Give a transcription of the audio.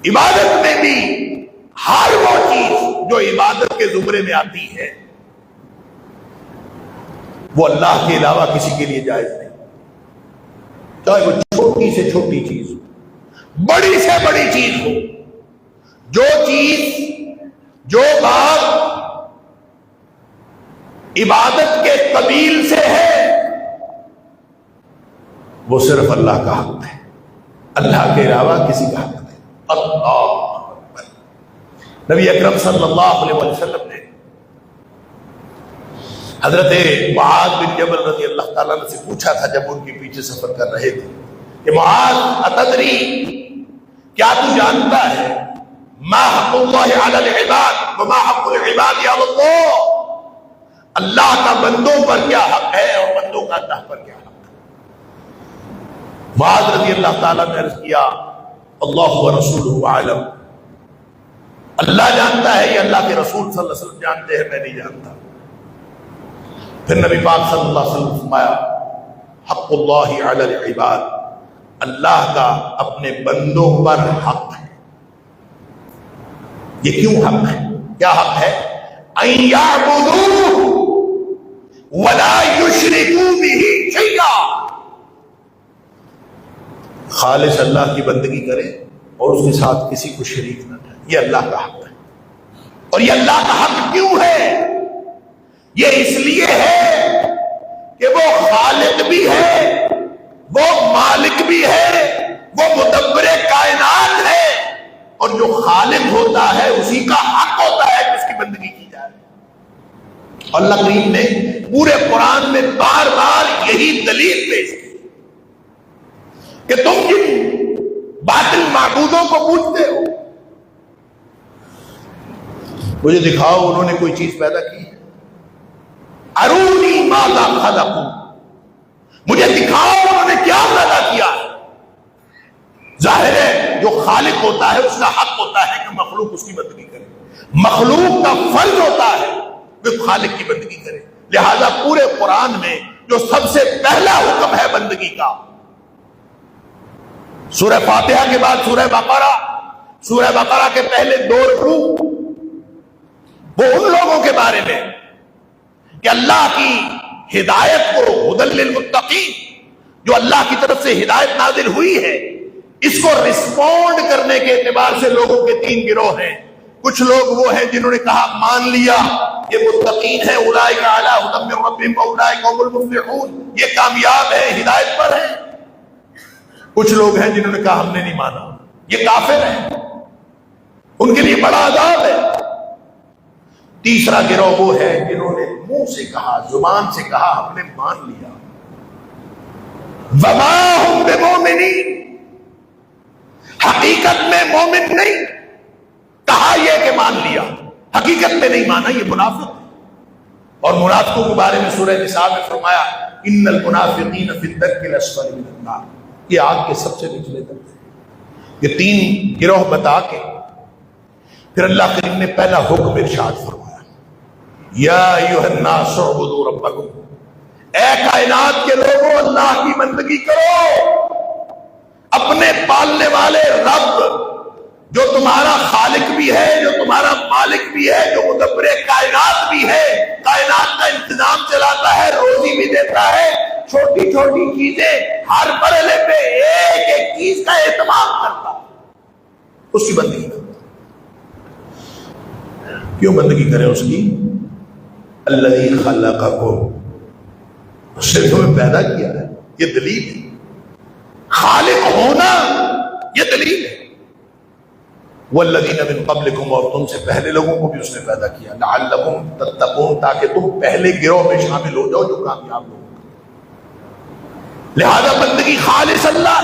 عبادت میں بھی ہر وہ چیز جو عبادت کے زمرے میں آتی ہے وہ اللہ کے علاوہ کسی کے لیے جائز نہیں، چاہے وہ چھوٹی سے چھوٹی چیز ہو، بڑی سے بڑی چیز ہو۔ جو چیز، جو بات عبادت کے قبیل سے ہے وہ صرف اللہ کا حق ہے، اللہ کے علاوہ کسی کا حق نہیں۔ اللہ اکبر۔ نبی اکرم صلی اللہ علیہ وسلم نے حضرت معاذ بن جبل رضی اللہ تعالیٰ عنہ سے پوچھا تھا جب ان کے پیچھے سفر کر رہے تھے کہ معاذ اتدری، کیا تو جانتا ہے ما حق اللہ علی العباد وما حق العباد علی اللہ، اللہ کا بندوں پر کیا حق ہے اور بندوں کا اللہ پر کیا حق ہے؟ معاذ رضی اللہ تعالیٰ نے عرض کیا اللہ ورسولہ اعلم، اللہ جانتا ہے، یہ اللہ کے رسول صلی اللہ علیہ وسلم جانتے ہیں، میں نہیں جانتا۔ پھر نبی پاک صلی اللہ علیہ وسلم فرمایا حق اللہ علی العباد، اللہ کا اپنے بندوں پر حق ہے۔ یہ کیوں حق ہے؟ کیا حق ہے؟ ان یعبدوہ ولا یشرکوا بہ شیئا، خالص اللہ کی بندگی کرے اور اس کے ساتھ کسی کو شریک نہ کرے، یہ اللہ کا حق ہے۔ اور یہ اللہ کا حق کیوں ہے؟ یہ اس لیے ہے کہ وہ خالق بھی ہے، وہ مالک بھی ہے، وہ مدبر کائنات ہے، اور جو خالق ہوتا ہے اسی کا حق ہوتا ہے کہ اس کی بندگی کی جائے۔ اللہ کریم نے پورے قرآن میں بار بار یہی دلیل پیش کی کہ تم جن باطل معبودوں کو پوجتے ہو، مجھے دکھاؤ انہوں نے کوئی چیز پیدا کی ہے، ارونی ماذا خلقوا، مجھے دکھاؤ انہوں نے کیا پیدا کیا ہے۔ ظاہر ہے جو خالق ہوتا ہے اس کا حق ہوتا ہے کہ مخلوق اس کی بندگی کرے، مخلوق کا فرض ہوتا ہے کہ خالق کی بندگی کرے۔ لہذا پورے قرآن میں جو سب سے پہلا حکم ہے بندگی کا، سورہ فاتحہ کے بعد سورہ بقرہ کے پہلے 2 رکوع وہ ان لوگوں کے بارے میں کہ اللہ کی ہدایت کو ہدی للمتقین، جو اللہ کی طرف سے ہدایت نازل ہوئی ہے، اس کو رسپونڈ کرنے کے اعتبار سے لوگوں کے 3 گروہ ہیں۔ کچھ لوگ وہ ہیں جنہوں نے کہا مان لیا یہ متقین ہیں، اولئک علی ھدی من ربہم واولئک هم المفلحون، یہ کامیاب ہیں، ہدایت پر ہیں۔ کچھ لوگ ہیں جنہوں نے کہا ہم نے نہیں مانا، یہ کافر ہیں، ان کے لیے بڑا عذاب ہے۔ تیسرا گروہ وہ ہے جنہوں نے منہ سے کہا، زبان سے کہا ہم نے مان لیا، وما ہم بمؤمنین، حقیقت میں مومن نہیں، کہا یہ کہ مان لیا، حقیقت میں نہیں مانا، یہ منافق ہے۔ اور منافقوں کے بارے میں سورہ نساء میں فرمایا ان المنافقین فی الدرک الاسفل من النار، یہ آگ کے سب سے نچلے درجے۔ یہ 3 گروہ بتا کے پھر اللہ کریم نے پہلا حکم ارشاد فرمایا یا ایھا الناس اعبدوا ربکم، اے کائنات کے لوگوں اللہ کی بندگی کرو، اپنے پالنے والے رب جو تمہارا خالق بھی ہے، جو تمہارا مالک بھی ہے، جو مدبر کائنات بھی ہے، کائنات کا انتظام چلاتا ہے، روزی بھی دیتا ہے، چھوٹی چھوٹی چیزیں ہر مرحلے پہ ایک ایک چیز کا اہتمام کرتا ہے، اس کی بندگی کرو۔ کیوں بندگی کریں اس کی؟ الذی خلقکم، اس نے تمہیں پیدا کیا ہے، یہ دلیل ہے، خالق ہونا یہ دلیل ہے۔ والذین من قبلکم، اور تم سے پہلے لوگوں کو بھی اس نے پیدا کیا، لعلکم تتقون، تاکہ تم پہلے گروہ میں شامل ہو جاؤ جو کامیاب ہو۔ لہذا بندگی خالص اللہ